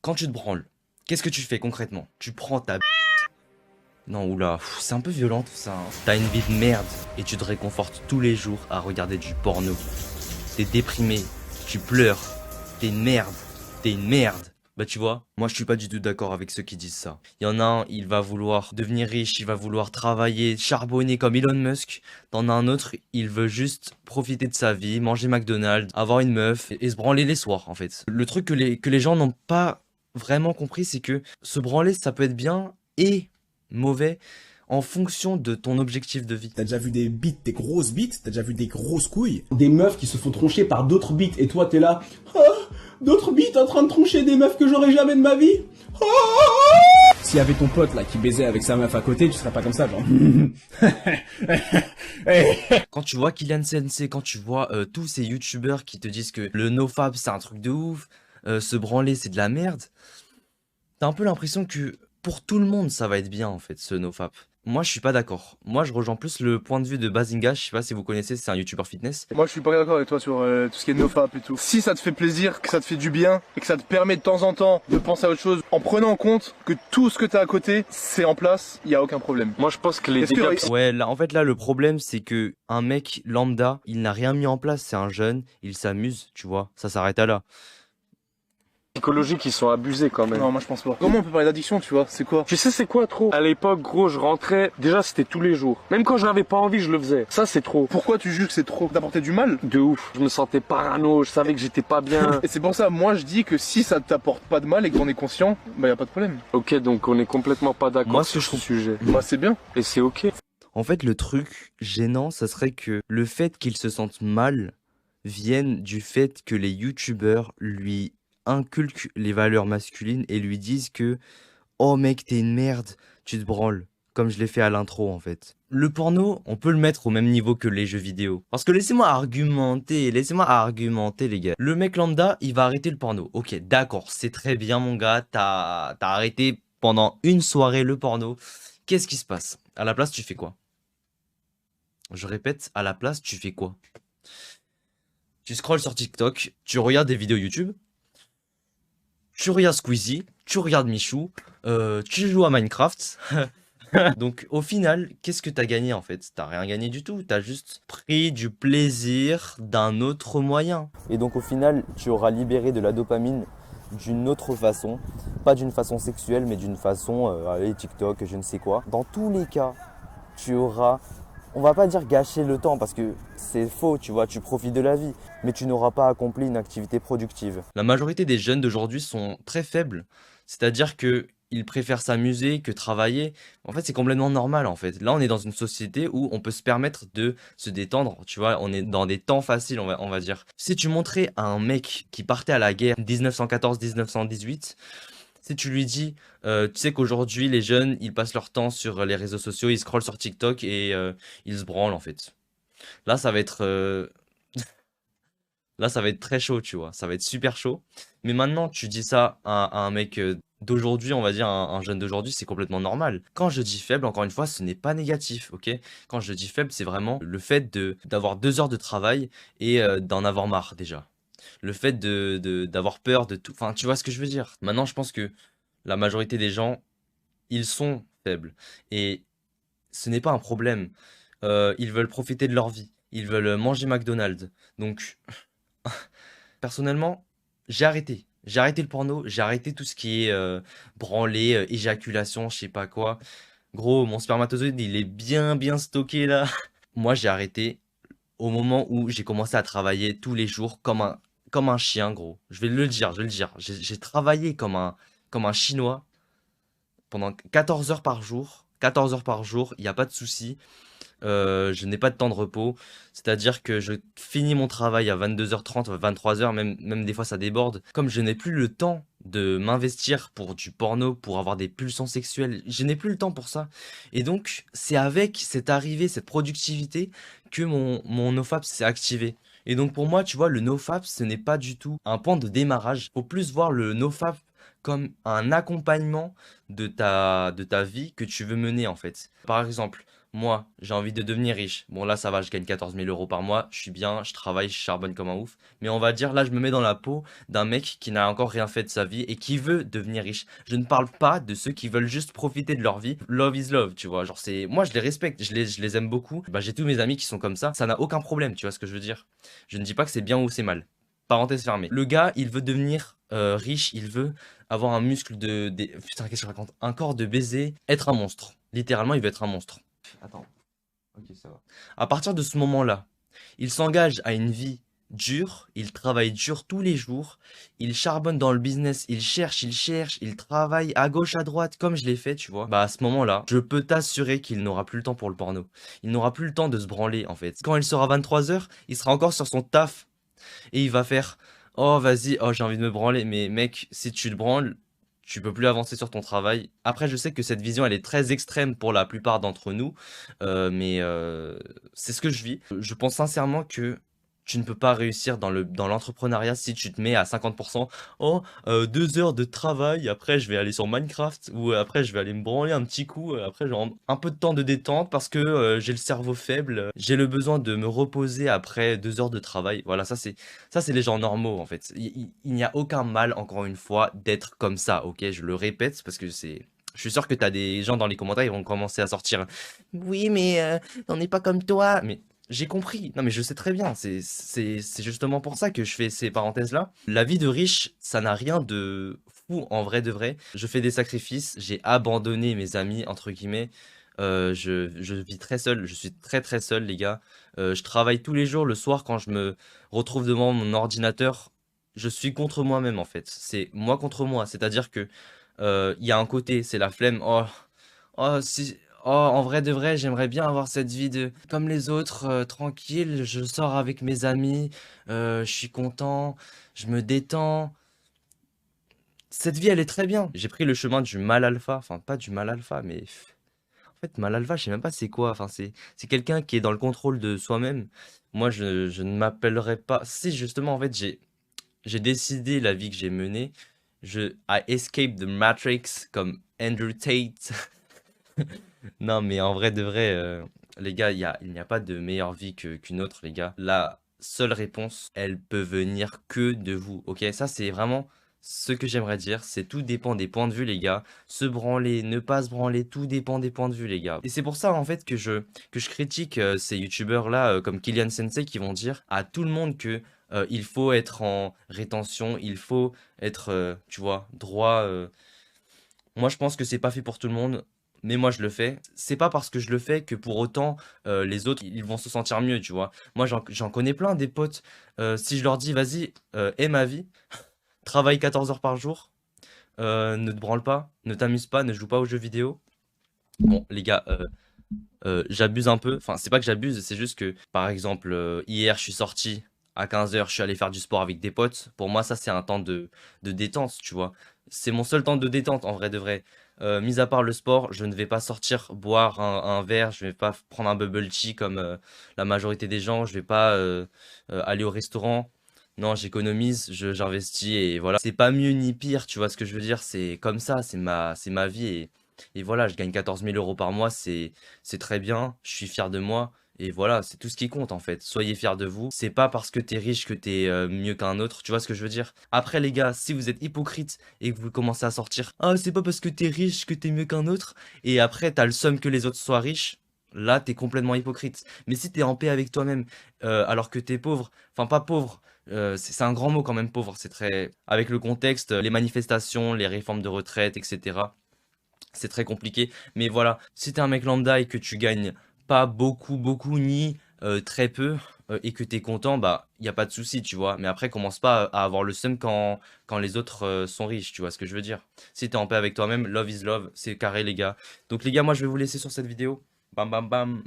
quand tu te branles, qu'est-ce que tu fais concrètement? Tu prends ta... Non, oula, c'est un peu violent tout ça, hein. T'as une vie de merde et tu te réconfortes tous les jours à regarder du porno. T'es déprimé, tu pleures, t'es une merde, t'es une merde. Bah tu vois, moi je suis pas du tout d'accord avec ceux qui disent ça. Il y en a un, il va vouloir devenir riche, il va vouloir travailler, charbonner comme Elon Musk. T'en as un autre, il veut juste profiter de sa vie, manger McDonald's, avoir une meuf et se branler les soirs en fait. Le truc que les gens n'ont pas vraiment compris, c'est que se branler ça peut être bien et mauvais en fonction de ton objectif de vie. T'as déjà vu des bites, des grosses bites, t'as déjà vu des grosses couilles. Des meufs qui se font troncher par d'autres bites et toi t'es là, ah, d'autres bites en train de troncher des meufs que j'aurais jamais de ma vie. Ah. S'il y avait ton pote là qui baisait avec sa meuf à côté, tu serais pas comme ça genre. Quand tu vois Kylian Sensei, quand tu vois tous ces youtubeurs qui te disent que le nofap c'est un truc de ouf, se branler c'est de la merde, t'as un peu l'impression que pour tout le monde ça va être bien en fait ce nofap. Moi je suis pas d'accord. Moi je rejoins plus le point de vue de Bazinga, je sais pas si vous connaissez, c'est un youtubeur fitness. Moi je suis pas d'accord avec toi sur tout ce qui est nofap et tout. Si ça te fait plaisir, que ça te fait du bien et que ça te permet de temps en temps de penser à autre chose en prenant en compte que tout ce que t'as à côté c'est en place, il y a aucun problème. Moi je pense que les Est-ce que- dégâts... Ouais, là, en fait là le problème c'est que un mec lambda, il n'a rien mis en place, c'est un jeune, il s'amuse, tu vois, ça s'arrête à là. psychologiques ils sont abusés quand même. Non, moi je pense pas. Comment on peut parler d'addiction, tu vois? C'est quoi? Tu sais c'est quoi trop? À l'époque gros je rentrais, déjà c'était tous les jours. Même quand je n'avais pas envie je le faisais. Ça c'est trop. Pourquoi tu juges que c'est trop d'apporter du mal? De ouf. Je me sentais parano, je savais que j'étais pas bien. Et c'est pour ça, moi je dis que si ça t'apporte pas de mal et que t'en es conscient, bah y a pas de problème. Ok donc on est complètement pas Moi, d'accord ce que sur je ce trouve- sujet. Bah c'est bien. Et c'est ok. En fait le truc gênant, ça serait que le fait qu'il se sente mal vienne du fait que les youtubeurs lui inculquent les valeurs masculines et lui disent que oh mec t'es une merde, tu te branles, comme je l'ai fait à l'intro en fait. Le porno, on peut le mettre au même niveau que les jeux vidéo. Parce que laissez-moi argumenter les gars. Le mec lambda, il va arrêter le porno. Ok, d'accord, c'est très bien mon gars, t'as arrêté pendant une soirée le porno. Qu'est-ce qui se passe? À la place, tu fais quoi? Je répète, à la place, tu fais quoi? Tu scrolles sur TikTok, tu regardes des vidéos YouTube, tu regardes Squeezie, tu regardes Michou, tu joues à Minecraft. Donc au final, qu'est-ce que t'as gagné en fait? T'as rien gagné du tout, t'as juste pris du plaisir d'un autre moyen. Et donc au final, tu auras libéré de la dopamine d'une autre façon, pas d'une façon sexuelle, mais d'une façon, allez, TikTok, je ne sais quoi. Dans tous les cas, tu auras, on va pas dire gâcher le temps parce que c'est faux, tu vois, tu profites de la vie, mais tu n'auras pas accompli une activité productive. La majorité des jeunes d'aujourd'hui sont très faibles, c'est-à-dire que ils préfèrent s'amuser que travailler. En fait, c'est complètement normal en fait. Là, on est dans une société où on peut se permettre de se détendre, tu vois, on est dans des temps faciles, on va dire. Si tu montrais à un mec qui partait à la guerre 1914-1918, si tu lui dis, tu sais qu'aujourd'hui, les jeunes, ils passent leur temps sur les réseaux sociaux, ils scrollent sur TikTok et ils se branlent en fait. Là, ça va être, là, ça va être très chaud, tu vois. Ça va être super chaud. Mais maintenant, tu dis ça à un mec d'aujourd'hui, on va dire, un jeune d'aujourd'hui, c'est complètement normal. Quand je dis faible, encore une fois, ce n'est pas négatif, ok? Quand je dis faible, c'est vraiment le fait d'avoir 2 heures de travail et d'en avoir marre déjà. Le fait d'avoir peur de tout. Enfin, tu vois ce que je veux dire. Maintenant, je pense que la majorité des gens, ils sont faibles. Et ce n'est pas un problème. Ils veulent profiter de leur vie. Ils veulent manger McDonald's. Donc, personnellement, j'ai arrêté. J'ai arrêté le porno. J'ai arrêté tout ce qui est branlée, éjaculation, je sais pas quoi. Gros, mon spermatozoïde, il est bien stocké là. Moi, j'ai arrêté au moment où j'ai commencé à travailler tous les jours comme un chien, gros. Je vais le dire, je vais le dire. J'ai travaillé comme un Chinois pendant 14 heures par jour. 14 heures par jour, il n'y a pas de souci. Je n'ai pas de temps de repos. C'est-à-dire que je finis mon travail à 22h30, 23h, même des fois ça déborde. Comme je n'ai plus le temps de m'investir pour du porno, pour avoir des pulsions sexuelles, je n'ai plus le temps pour ça. Et donc, c'est avec cette arrivée, cette productivité que mon nofap s'est activé. Et donc pour moi, tu vois, le nofap, ce n'est pas du tout un point de démarrage. Faut plus voir le nofap comme un accompagnement de ta vie que tu veux mener en fait. Par exemple, moi, j'ai envie de devenir riche. Bon, là, ça va, je gagne 14 000 euros par mois, je suis bien, je travaille, je charbonne comme un ouf. Mais on va dire, là, je me mets dans la peau d'un mec qui n'a encore rien fait de sa vie et qui veut devenir riche. Je ne parle pas de ceux qui veulent juste profiter de leur vie. Love is love, tu vois. Genre, c'est. Moi, je les respecte, je les aime beaucoup. Bah, j'ai tous mes amis qui sont comme ça n'a aucun problème, tu vois ce que je veux dire. Je ne dis pas que c'est bien ou c'est mal. Parenthèse fermée. Le gars, il veut devenir riche, il veut avoir un muscle Putain, qu'est-ce que je raconte? Un corps de baiser, être un monstre. Littéralement, il veut être un monstre. Attends. Ok, ça va. À partir de ce moment-là, il s'engage à une vie dure, il travaille dur tous les jours, il charbonne dans le business, il cherche, il travaille à gauche, à droite, comme je l'ai fait, tu vois. Bah à ce moment-là, je peux t'assurer qu'il n'aura plus le temps pour le porno. Il n'aura plus le temps de se branler, en fait. Quand il sera 23 h, il sera encore sur son taf et il va faire «Oh, vas-y, oh, j'ai envie de me branler». Mais mec, si tu te branles, tu peux plus avancer sur ton travail. Après, je sais que cette vision, elle est très extrême pour la plupart d'entre nous, mais c'est ce que je vis. Je pense sincèrement que tu ne peux pas réussir dans l'entrepreneuriat si tu te mets à 50%. Oh, 2 heures de travail, après je vais aller sur Minecraft, ou après je vais aller me branler un petit coup, après j'ai un peu de temps de détente parce que j'ai le cerveau faible, j'ai le besoin de me reposer après 2 heures de travail. Voilà, ça c'est les gens normaux en fait. Il n'y a aucun mal, encore une fois, d'être comme ça, ok? Je le répète parce que c'est. Je suis sûr que t'as des gens dans les commentaires, ils vont commencer à sortir. Oui, mais on n'est pas comme toi. Mais j'ai compris. Non, mais je sais très bien. C'est justement pour ça que je fais ces parenthèses-là. La vie de riche, ça n'a rien de fou en vrai de vrai. Je fais des sacrifices. J'ai abandonné mes amis, entre guillemets. Je vis très seul. Je suis très très seul, les gars. Je travaille tous les jours. Le soir, quand je me retrouve devant mon ordinateur, je suis contre moi-même, en fait. C'est moi contre moi. C'est-à-dire que il y a un côté, c'est la flemme. Oh, oh, si, oh, en vrai de vrai, j'aimerais bien avoir cette vie de comme les autres, tranquille. Je sors avec mes amis, je suis content, je me détends. Cette vie, elle est très bien. J'ai pris le chemin du mal alpha, enfin pas du mal alpha, mais en fait, mal alpha, je sais même pas c'est quoi. Enfin, c'est quelqu'un qui est dans le contrôle de soi-même. Moi, je ne m'appellerais pas. Si justement, en fait, j'ai décidé la vie que j'ai menée. I escaped the Matrix comme Andrew Tate. Non, mais en vrai de vrai, les gars, il n'y a pas de meilleure vie qu'une autre, les gars. La seule réponse, elle peut venir que de vous, ok? Ça, c'est vraiment ce que j'aimerais dire. C'est tout dépend des points de vue, les gars. Se branler, ne pas se branler, tout dépend des points de vue, les gars. Et c'est pour ça, en fait, que je critique ces youtubeurs-là, comme Kylian Sensei, qui vont dire à tout le monde que il faut être en rétention, il faut être, tu vois, droit. Moi, je pense que c'est pas fait pour tout le monde, mais moi, je le fais. C'est pas parce que je le fais que pour autant, les autres, ils vont se sentir mieux, tu vois. Moi, j'en connais plein des potes. Si je leur dis, vas-y, aie ma vie, travaille 14 heures par jour, ne te branle pas, ne t'amuse pas, ne joue pas aux jeux vidéo. Bon, les gars, j'abuse un peu. Enfin, c'est pas que j'abuse, c'est juste que, par exemple, hier, je suis sorti à 15 heures, je suis allé faire du sport avec des potes. Pour moi, ça, c'est un temps de détente, tu vois. C'est mon seul temps de détente, en vrai de vrai. Mis à part le sport, je ne vais pas sortir boire un verre, je vais pas prendre un bubble tea comme la majorité des gens, je vais pas aller au restaurant. Non, j'économise, j'investis et voilà. C'est pas mieux ni pire, tu vois ce que je veux dire? C'est comme ça, c'est ma vie et voilà, je gagne 14 000 euros par mois, c'est très bien, je suis fier de moi. Et voilà, c'est tout ce qui compte en fait. Soyez fiers de vous. C'est pas parce que t'es riche que t'es mieux qu'un autre. Tu vois ce que je veux dire? Après, les gars, si vous êtes hypocrite et que vous commencez à sortir, ah, c'est pas parce que t'es riche que t'es mieux qu'un autre. Et après, t'as le seum que les autres soient riches. Là, t'es complètement hypocrite. Mais si t'es en paix avec toi-même, alors que t'es pauvre, enfin pas pauvre, c'est un grand mot quand même pauvre. C'est très. Avec le contexte, les manifestations, les réformes de retraite, etc. C'est très compliqué. Mais voilà, si t'es un mec lambda et que tu gagnes pas beaucoup, beaucoup, ni très peu, et que t'es content, bah, y a pas de souci, tu vois. Mais après, commence pas à avoir le seum quand les autres sont riches, tu vois ce que je veux dire. Si t'es en paix avec toi-même, love is love, c'est carré, les gars. Donc, les gars, moi, je vais vous laisser sur cette vidéo. Bam, bam, bam.